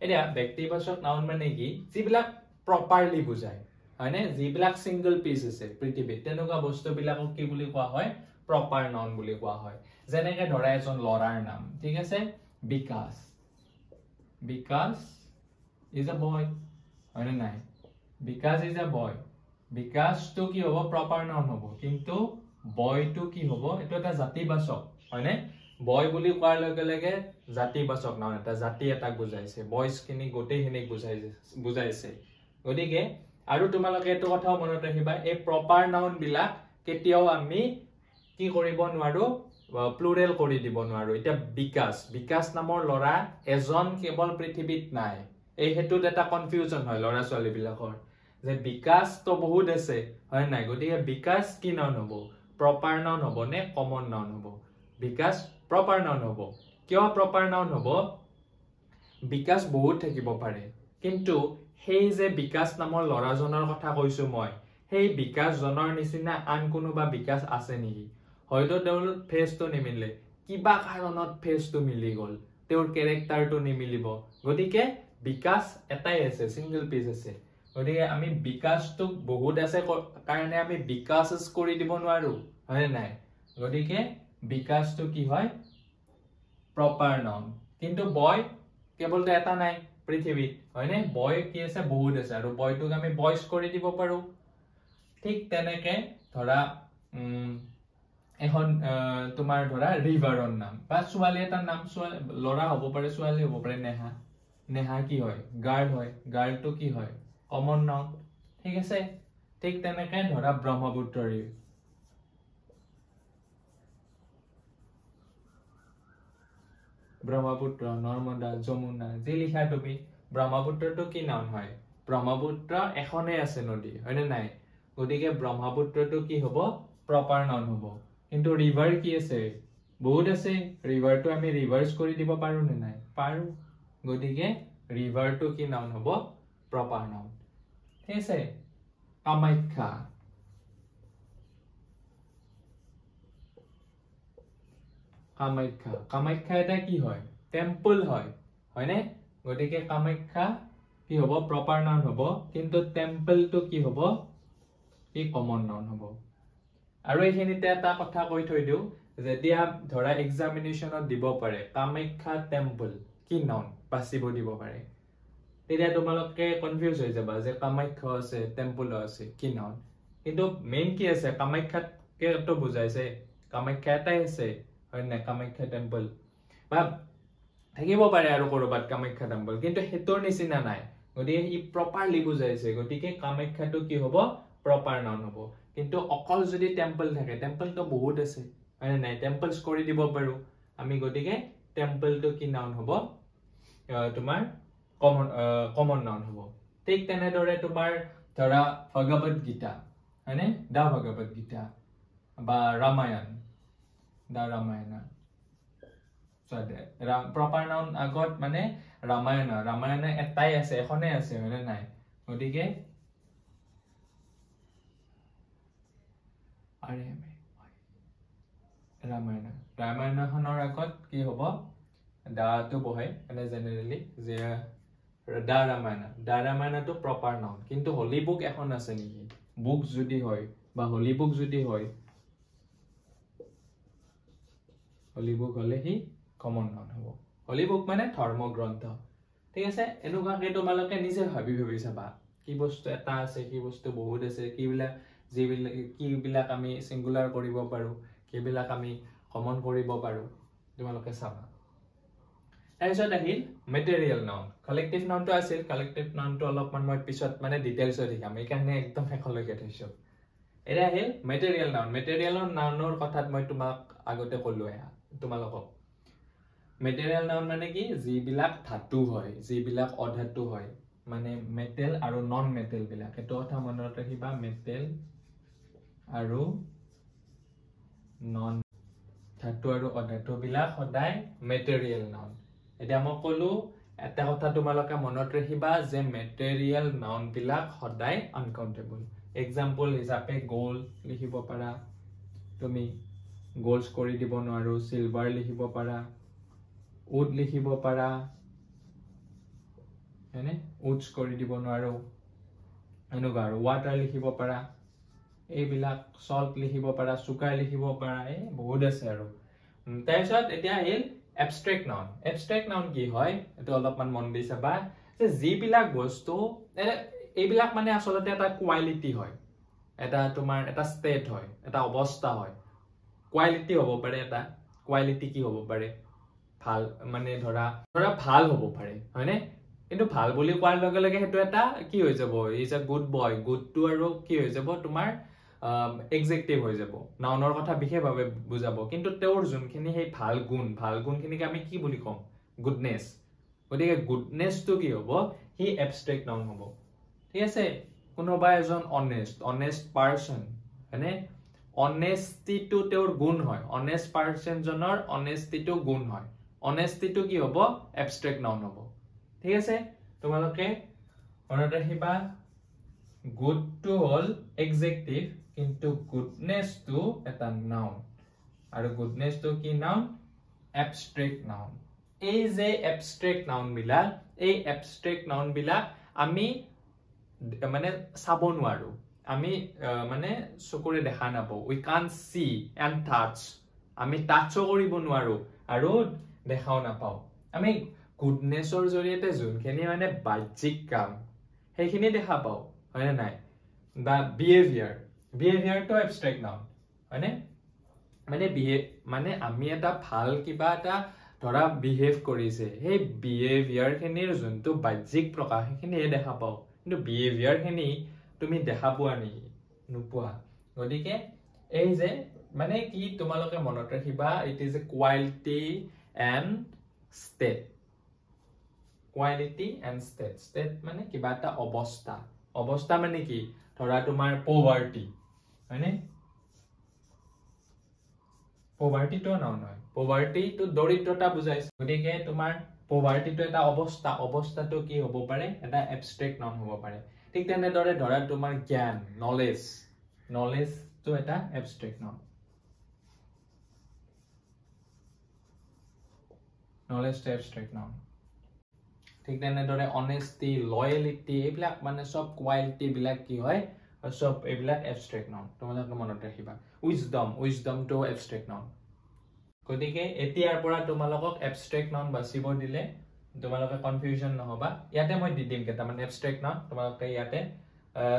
এতিয়া ব্যক্তিবাচক নাউন মানে কি যিবিলাক প্ৰপাৰলি বুজায় হয়নে যিবিলাক সিঙ্গল পিস আছে পৃথিৱীত তেনেকুৱা বস্তু বিলাকক কি বুলি কোৱা হয় প্ৰপাৰ নাউন বুলি কোৱা হয় যেনেকৈ ধৰা এজন লৰাৰ নাম ঠিক আছে বিকাশ is a boy হয়নে নাই বিকাশ is a boy বিকাশটো কি হ'ব প্ৰপাৰ নাউন হ'ব কিন্তু বয়টো কি হ'ব এটো এটা জাতিবাচক হয়নে বয় বুলি কোৱাৰ লগে লগে জাতিবাচক নাউন এটা জাতি এটা বুজাইছে বয়স কিনি গোটেইখিনি বুজাইছে গতিকে আৰু তোমালোকে এটো কথাও মনত ৰাখিবা এই প্ৰপাৰ নাউন বিলাক কেতিয়াও আমি কি কৰিব নোৱাৰো প্লুৰাল কৰি দিব নোৱাৰো এটা বিকাশ নামৰ লৰা এজন কেৱল পৃথিৱীত নাই এই হেতুত এটা কনফিউজন হয় লৰা ছোৱালী বিলাকৰ যে বিকাশ তো বহুত আছে হয় নাই গতিকে বিকাশ কি নাউন হ'ব প্ৰপাৰ নাউন হ'ব নে কমন নাউন হ'ব বিকাশ প্ৰপাৰ নাউন হ'ব কিয় প্ৰপাৰ নাউন হ'ব বিকাশ বহুত থাকিব পাৰে কিন্তু সেই যে বিকাশ নামৰ লৰাজনৰ কথা কৈছো মই সেই বিকাশ জনৰ নিচিনা আন কোনোবা বিকাশ আছে নেকি হয়তো তেওঁৰ ফেসটো নিমিলে কিবা কাৰণত ফেসটো মিলি গল তেওঁৰ ক্যাৰেক্টাৰটো নিমিলিব গতিকে বিকাশ এটাই আছে সিঙ্গল পিস আছে গতিকে আমি বিকাশটো বহুত আছে কাৰণে আমি বিকাশস কৰি দিব নোৱাৰো হয় নাই গতিকে বিকাশটো কি হয় প্ৰপাৰ নাউন কিন্তু বয় কেৱলটো এটা নাই পৃথিৱীত হয়নে বয় কি আছে বহুত আছে আৰু বয়টোক আমি বয়স কৰি দিব পাৰো ঠিক তেনেকে ধৰা এখন তোমাৰ ধৰা ৰিভাৰৰ নাম বা ছোৱালী এটা নাম লৰা হ'ব পাৰে ছোৱালী হ'ব পাৰে নেহা কি হয় গাৰ্লটো কি হয় কমন নাউন ঠিক আছে ঠিক তেনেকে ধৰা ব্ৰহ্মপুত্ৰ নৰ্মদা যমুনা যি লিখা তুমি ব্ৰহ্মপুত্ৰটো কি নাউন হয় ব্ৰহ্মপুত্ৰ এখনে আছে নদী হয়নে নাই গতিকে ব্ৰহ্মপুত্ৰটো কি হ'ব প্ৰপাৰ নাউন হ'ব কিন্তু ৰিভাৰ কি আছে বহুত আছে ৰিভাৰটো আমি ৰিভাৰ্স কৰি দিব পাৰো নে নাই পাৰো গতিকে ৰিভাৰটো কি নাউন হ'ব প্ৰপাৰ নাউন ঠিক আছে কামাখ্যা এটা কি হয় টেম্পল হয় হয়নে গতিকে কামাখ্যা কি হব proper noun হব কিন্তু temple to কি হব কি common noun হব আৰু এইখিনিতে এটা কথা কৈ থৈ দিও যেতিয়া ধৰা এক্সামিনেশনত দিব পাৰে কামাখ্যা টেম্পল কি নাউন বাছিব দিব পাৰে তেতিয়া তোমালোকে কনফিউজ হৈ যাবা যে কামাখ্যা আছে টেম্পল আছে কি নাউন কিন্তু মেইন কি আছে কামাখ্যাত কে তো বুজাইছে কামাখ্যা এটাই আছে হয় না কামাখ্যা টেম্পল বা থাকিব পাৰে আৰু কৰবাত কামাখ্যা টেম্পল কিন্তু হেতৰ নিচিনা নাই গতিকে ই প্ৰপাৰলি বুজাইছে গতিকে কামাখ্যাটো কি হ'ব প্ৰপাৰ নাউন হ'ব কিন্তু অকল যদি টেম্পল থাকে টেম্পল তো বহুত আছে হয় নাই টেম্পলস কৰি দিব পাৰো আমি গতিকে টেম্পলটো কি নাউন হ'ব তোমাৰ কমন নাউন হ'ব ঠিক তেনেদৰে তোমাৰ ধৰা ভগৱত গীতা হয়নে দা ভগৱত গীতা বা ৰামায়ণ দা ৰামায়ণ proper noun আগত মানে ৰামায়ণ এটাই আছে এখনে আছে হয়নে নাই গতিকে ৰামায়ণখনৰ আগত কি হ'ব দাটো বহে মানে জেনাৰেলি যে দা ৰামায়ণটো প্ৰপাৰ নাউন কিন্তু হলি বুক এখন আছে নেকি বুক যদি হয় বা হলি বুক যদি হয় হলি বুক হলে হি কমন নাউন হ'ব হলি বুক মানে ধৰ্মগ্ৰন্থ ঠিক আছে এনেকুৱাকে তোমালোকে নিজে ভাবি চাবা কি বস্তু এটা আছে কি বস্তু বহুত আছে কিবিলাক আমি সিঙ্গুলাৰ কৰিব পাৰো কিবিলাক আমি কমন কৰিব পাৰো তোমালোকে চাবা তাৰপিছত আহিল মেটেৰিয়েল নাউন কালেক্টিভ নাউনটো আছিল কালেক্টিভ নাউনটো অলপমান মই পিছত মানে ডিটেইলছত দেখাম এইকাৰণে একদম শেষলৈকে থৈছো এটা আহিল মেটেৰিয়েল নাউনৰ কথাত মই তোমাক আগতে ক'লো তোমালোকক মেটেৰিয়েল নাউন মানে কি যিবিলাক ধাতু হয় যিবিলাক অধাতু হয় মানে মেটেল আৰু নন মেটেল বিলাক এটো কথা মনত ৰাখিবা মেটেল আৰু নন ধাতু আৰু অধাতু বিলাক সদায় মেটেৰিয়েল নাউন এতিয়া মই ক'লো এটা কথা তোমালোকে মনত ৰাখিবা যে মেটেৰিয়েল নাউন বিলাক সদায় আনকাউন্টেবল এক্সাম্পল হিচাপে গোল্ড লিখিব পাৰা তুমি গোল্ডস কৰি দিব নোৱাৰো সিলভাৰ লিখিব পাৰা উড লিখিব পাৰা হয়নে উডস কৰি দিব নোৱাৰো এনেকুৱা আৰু ৱাটাৰ লিখিব পাৰা এইবিলাক সল্ট লিখিব পাৰা সুগাৰ লিখিব পাৰা বহুত আছে আৰু তাৰপিছত এতিয়া আহিল এবষ্ট্ৰেক্ট নাউন কি হয় এটো অলপমান মন দি চাবা যে যিবিলাক বস্তু এইবিলাক মানে আসলতে এটা কোৱালিটি হয় এটা তোমাৰ এটা ষ্টেট হয় এটা অৱস্থা হয় কোৱালিটি হ'ব পাৰে এটা কোৱালিটি কি হ'ব পাৰে ভাল মানে ধৰা ভাল হ'ব পাৰে হয়নে কিন্তু ভাল বুলি কোৱাৰ লগে লগে হেতু এটা কি হৈ যাব ইজ আ গুড বয় গুডটো আৰু কি হৈ যাব তোমাৰ এডজেক্টিভ হৈ যাব নাউনৰ কথা বিশেষভাৱে বুজাব কিন্তু তেওঁৰ যোনখিনি সেই ভাল গুণখিনিকে আমি কি বুলি কম গুডনেস গতিকে গুডনেসটো কি হ'ব হি এবষ্ট্ৰেক্ট নাউন হ'ব ঠিক আছে কোনোবা এজন অনেষ্ট পাৰসন হয়নে অনেষ্টিটো তেওঁৰ গুণ হয় অনেষ্ট পাৰসন জনৰ অনেষ্টিটো গুণ হয় অনেষ্টিটো কি হ'ব এবষ্ট্ৰেক্ট নাউন হ'ব ঠিক আছে তোমালোকে মনত ৰাখিবা গুডটো হল এডজেক্টিভ কিন্তু গুডনেসটো এটা নাউন আৰু গুডনেসটো কি নাউন এবষ্ট্ৰেক্ট নাউন এই যে এবষ্ট্ৰেক্ট নাউন বিলাক আমি মানে চাব নোৱাৰো আমি মানে চকুৰে দেখা নাপাও we can't see and touch আমি টাচও কৰিব নোৱাৰো আৰু দেখাও নাপাও আমি গুডনেসৰ জৰিয়তে যোনখিনি মানে বাহ্যিক কাম সেইখিনি দেখা পাও হয় না নাই বা বিহেভিয়াৰটো এবষ্ট্ৰেক্ট নাউন হয়নে মানে আমি এটা ভাল কিবা এটা ধৰা বিহেভ কৰিছে সেই বিহেভিয়াৰ খিনিৰ যোনটো বাহ্যিক প্ৰকাশ সেইখিনিহে দেখা পাও কিন্তু বিহেভিয়াৰ খিনি তুমি দেখা পোৱা নেকি নোপোৱা গতিকে এই যে মানে কি তোমালোকে মনত ৰাখিবা it is a quality and state state মানে কিবা এটা অৱস্থা মানে কি ধৰা তোমাৰ পভাৰ্টি হয়নে পভাৰ্টিটো নাউন হয় পভাৰ্টিটো দৰিদ্ৰতা বুজাইছে গতিকে তোমাৰ পভাৰ্টিটো এটা অৱস্থাটো কি হ'ব পাৰে এটা এবষ্ট্ৰেক্ট নাউন হ'ব পাৰে ঠিক তেনেদৰে ধৰা তোমাৰ জ্ঞান নলেজটো এটা abstract noun knowledge to abstract noun ঠিক তেনেদৰে অনেষ্টি লয়েলিটি এইবিলাক মানে সব কোৱালিটি বিলাক কি হয় সব এইবিলাক এবষ্ট্ৰেক্ট নাউন তোমালোকে মনত ৰাখিবা উইজডম টু এবষ্ট্ৰেক্ট নাউন গতিকে এতিয়াৰ পৰা তোমালোকক এবষ্ট্ৰেক্ট নাউন বাছিব দিলে তোমালোকে কনফিউজন নহবা ইয়াতে মই দি দিম কেইটামান এবষ্ট্ৰেক্ট নাউন তোমালোকে ইয়াতে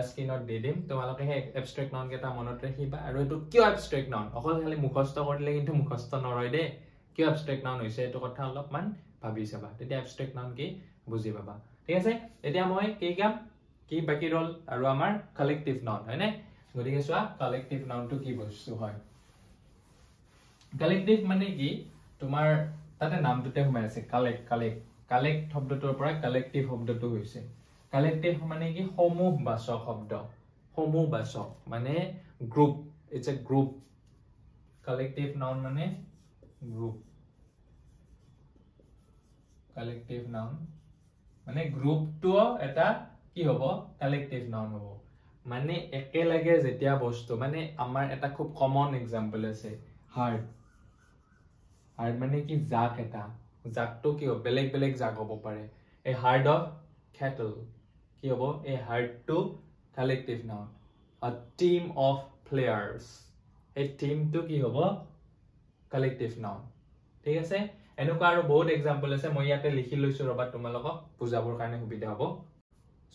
স্ক্ৰিনত দি দিম তোমালোকে সেই এবষ্ট্ৰেক্ট নাউন কেইটা মনত ৰাখিবা আৰু এইটো কিয় এবষ্ট্ৰেক্ট নাউন অকল খালি মুখস্থ কৰিলে কিন্তু মুখস্থ নৰয় দেই কিয় এবষ্ট্ৰেক্ট নাউন হৈছে এইটো কথা অলপমান ভাবি চাবা তেতিয়া এবষ্ট্ৰেক্ট নাউন কি বুজি পাবা ঠিক আছে এতিয়া মই কি বাকি ৰল আৰু আমাৰ কালেক্টিভ নাউন হয়নে গতিকে চোৱা কালেক্টিভ নাউনটো কি বস্তু হয় কালেক্টিভ মানে কি তোমাৰ তাতে নামটোতে সোমাই আছে কালেক্ট শব্দটোৰ পৰা কালেক্টিভ শব্দটো হৈছে কালেক্টিভ মানে কি সমূহবাচক শব্দ সমূহবাচক মানে group it's a group collective noun মানে গ্ৰুপ কালেক্টিভ নাউন মানে গ্ৰুপটো এটা কি হ'ব কালেক্টিভ নাউন হ'ব মানে একেলগে যেতিয়া বস্তু মানে আমাৰ এটা খুব কমন এক্সাম্পল আছে হাৰ্ট মানে কি জাক এটা জাকটো কি হ'ব বেলেগ বেলেগ জাক হ'ব পাৰে এ হাৰ্ট অফ ক্যাটল কি হ'ব এ হাৰ্টটো কালেক্টিভ নাউন আ টিম অফ প্লেয়াৰ্স এই টিমটো কি হ'ব কালেক্টিভ নাউন ঠিক আছে এনেকুৱা আৰু বহুত এক্সাম্পল আছে মই ইয়াতে লিখি লৈছো ৰবা তোমালোকক বুজাবৰ কাৰণে সুবিধা হ'ব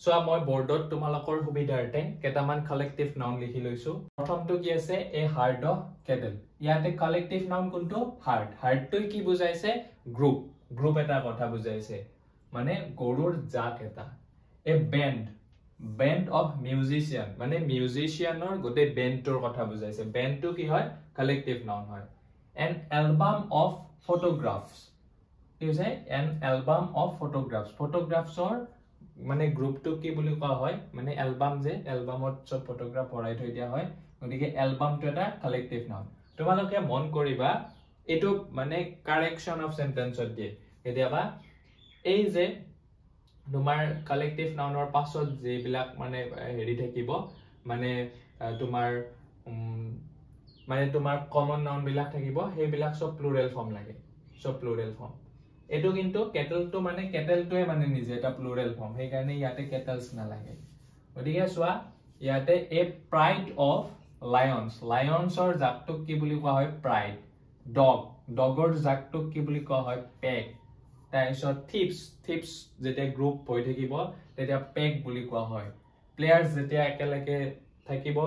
সো মই বৰ্ডত তোমালোকৰ সুবিধাৰ্থে কেইটামান কালেক্টিভ নাউন লিখি লৈছো প্ৰথমটো কি আছে এ হাৰ্ট অফ ক্যাটল ইয়াতে কালেক্টিভ নাউন কোনটো হাৰ্টটো কি বুজাইছে গ্ৰুপ এটা কথা বুজাইছে মানে গৰুৰ জাক এটা এ বেণ্ড অফ মিউজিচিয়ান মানে মিউজিচিয়ানৰ গোটেই বেণ্ডটোৰ কথা বুজাইছে বেণ্ডটো কি হয় কালেক্টিভ নাউন হয় N album of photographs is an album of photographsৰ মানে গ্ৰুপটো কি বুলি কোৱা হয় মানে এলবাম যে এলবামত সব ফটোগ্ৰাফ ভৰাই থৈ দিয়া হয় গতিকে এলবামটো এটা কালেক্টিভ নাউন তোমালোকে মন কৰিবা এটো মানে কাৰেকচন অফ সেন্টেন্সত দিয়ে কেতিয়াবা এই যে তোমাৰ কালেক্টিভ নাউনৰ পাছত যে বিলাক মানে হেৰি থাকিব মানে তোমাৰ কমন নাউন বিলাক থাকিব সেইবিলাক সব প্লুৰেল ফৰ্ম লাগে সব প্লুৰেল ফৰ্ম এটো কিন্তু কেটেলটো মানে কেটেলটোৱে মানে নিজে এটা প্লুৰেল ফৰ্ম সেই কাৰণে ইয়াতে কেটেলস না লাগে গতিকে সোৱা ইয়াতে এ প্ৰাইড অফ লায়নছৰ জাকটোক কি বুলি কোৱা হয় প্ৰাইড ডগৰ জাকটোক কি বুলি কোৱা হয় পেক তাৰপিছত থিপস যেতিয়া গ্ৰুপ হৈ থাকিব তেতিয়া পেক বুলি কোৱা হয় প্লেয়াৰ্স যেতিয়া একেলগে থাকিব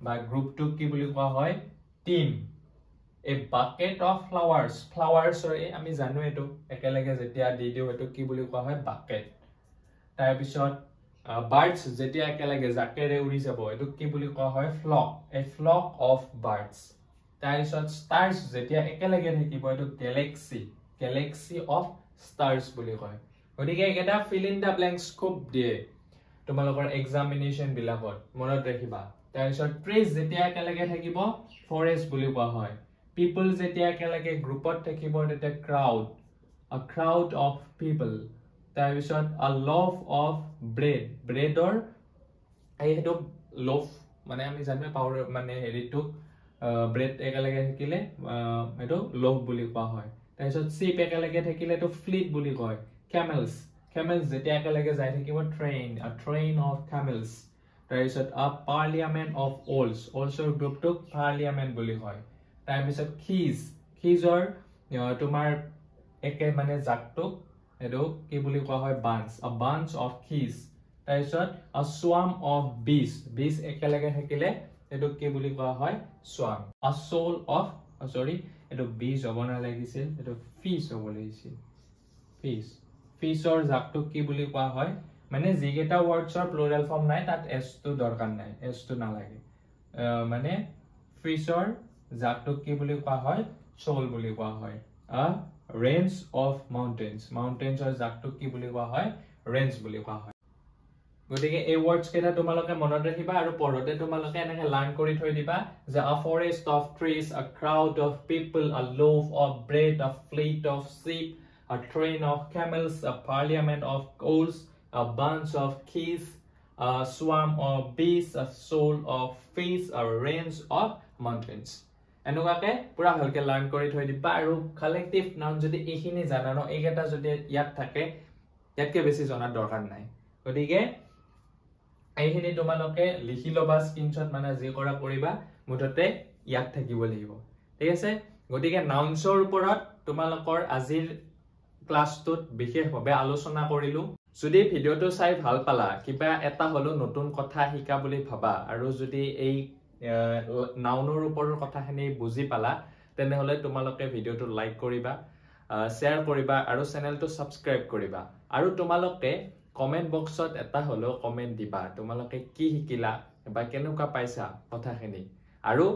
বা গ্ৰুপটোক কি বুলি কোৱা হয় team a bucket of flowers আমি জানো এটো একেলগে যেতিয়া দি দিও এটো কি বুলি কোৱা হয় বাকেট তাৰ পিছত বাৰ্ডস যেতিয়া একেলগে জাকেৰে উৰি যাব এটো কি বুলি কোৱা হয় flock of birds তাৰ পিছত stars যেতিয়া একেলগে থাকিব এটো galaxy of stars বুলি কয় গতিকে এটা fill in the blanks খুব দিয়ে তোমালোকৰ এক্সামিনেশন বিলাকত মনত ৰাখিবা তাৰ পিছত trees যেতিয়া একেলগে থাকিব forest বুলি কোৱা হয় people যেতিয়া একেলগে গ্ৰুপত থাকিব এটা a crowd of people তাৰ পিছত a loaf of breadৰ এইটো loaf মানে আমি জানো পাউডাৰ মানে হেৰিটো ব্ৰেড একেলগে থাকিলে এটো loaf বুলি কোৱা হয় তাৰ পিছত sheep একেলগে থাকিলে এটো fleet বুলি কয় camels যেতিয়া একেলগে যাই থাকিব a train of camels তাৰ পিছত a parliament of oldsৰ গ্ৰুপটোক parliament বুলি কয় তাৰ পিছত keysৰ তোমাৰ একে মানে জাকটো এটো কি বুলি কোৱা হয় a bunch of keys তাৰ পিছত a swarm of bees একেলগে থাকিলে এটো কি বুলি কোৱা হয় swarm a soul of এটো bees হ'ব না লাগিছিল এটো fish হ'ব লাগিছিল fishৰ জাকটো কি বুলি কোৱা হয় মানে যিকেটা ওয়াৰ্ডছৰ প্লুৰাল ফৰ্ম নাই তাত s টো দৰকাৰ নাই s টো নালাগে মানে fishৰ জাকটোক কি বুলি কোৱা হয় soul বুলি কোৱা হয় a range of mountainsৰ জাকটোক কি বুলি কোৱা হয় range বুলি কোৱা হয় গতিকে এই ওয়াৰ্ডছ কেটা তোমালোকে মনত ৰাখিবা আৰু পঢ়োতে তোমালোকে এনেকে লাৰ্ন কৰি থৈ দিবা যে a forest of trees a crowd of people a loaf of bread a fleet of sheep a train of camels a parliament of owls a bunch of keys a swarm of bees a soul of fish a range of mountains এনেকুৱাকে পুৰা ভালকে learn কৰি থৈ দিবা আৰু collective noun যদি এইখিনি জানানো এইকেটা যদি ইয়াত থাকে ইয়াতকে বেছি জনাৰ দৰকাৰ নাই গতিকে এইখিনি তোমালোকে লিখি লবা স্ক্ৰিনশ্বট মানে যি কৰা কৰিবা মুঠতে ইয়াত থাকিব লাগিব ঠিক আছে গতিকে নাউন্সৰ ওপৰত তোমালোকৰ আজিৰ ক্লাছটোত বিশেষভাৱে আলোচনা কৰিলো যদি ভিডিওটো চাই ভাল পালা কিবা এটা হলো নতুন কথা শিকা বুলি ভাবা আৰু যদি এই নাউনৰ ওপৰৰ কথাখিনি বুজি পালা তেনেহলে তোমালোকে ভিডিওটো লাইক কৰিবা শেয়াৰ কৰিবা আৰু চেনেলটো সাবস্ক্ৰাইব কৰিবা আৰু তোমালোকে কমেন্ট বক্সত এটা হলো কমেন্ট দিবা তোমালোকে কি শিকিলা বা কেনেকুৱা পাইছা কথাখিনি আৰু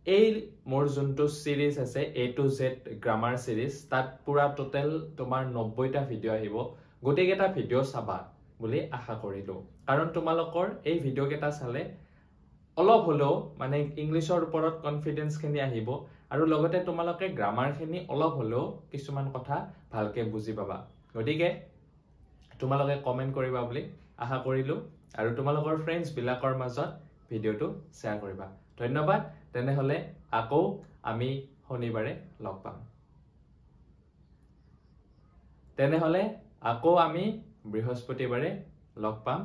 এই মোৰ যোনটো সিৰিজ আছে A to Z গ্ৰামাৰ সিৰিজ তাত পুৰা টোটাল তোমাৰ 90টা ভিডিও আহিব গোটেইকেইটা ভিডিও চাবা বুলি আশা কৰিলো কাৰণ তোমালোকৰ এই ভিডিও কেইটা চালে অলপ হলো মানে ইংলিশৰ ওপৰত কনফিডেন্স খিনি আহিব আৰু লগতে তোমালোকে গ্ৰামাৰ খিনি অলপ হলো কিছুমান কথা ভালকে বুজি পাবা গতিকে তোমালোকে কমেন্ট কৰিবা বুলি আশা কৰিলো আৰু তোমালোকৰ ফ্ৰেন্ডছ বিলাকৰ মাজত ভিডিওটো শেয়াৰ কৰিবা ধন্যবাদ তেনেহলে আকৌ আমি শনিবাৰে লগ পাম তেনেহলে আকৌ আমি বৃহস্পতিবাৰে লগ পাম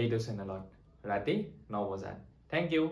এইটো চেনেলত ৰাতি 9 বজাত থ্যাংক ইউ